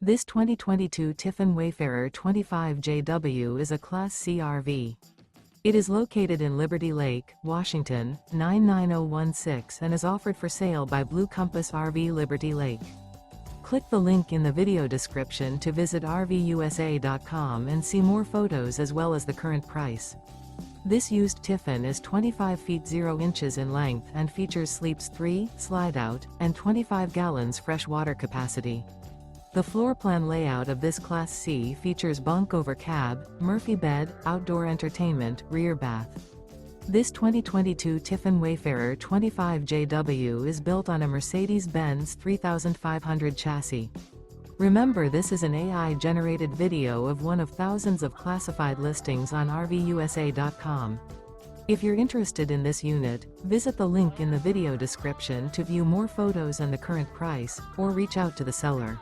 This 2022 Tiffin Wayfarer 25JW is a Class C RV. It is located in Liberty Lake, Washington, 99016 and is offered for sale by Blue Compass RV Liberty Lake. Click the link in the video description to visit RVUSA.com and see more photos as well as the current price. This used Tiffin is 25 feet 0 inches in length and features sleeps 3, Slideout, and 25 gallons fresh water capacity. The floor plan layout of this Class C features bunk over cab, Murphy bed, outdoor entertainment, rear bath. This 2022 Tiffin Wayfarer 25JW is built on a Mercedes-Benz 3500 chassis. Remember, this is an AI-generated video of one of thousands of classified listings on RVUSA.com. If you're interested in this unit, visit the link in the video description to view more photos and the current price, or reach out to the seller.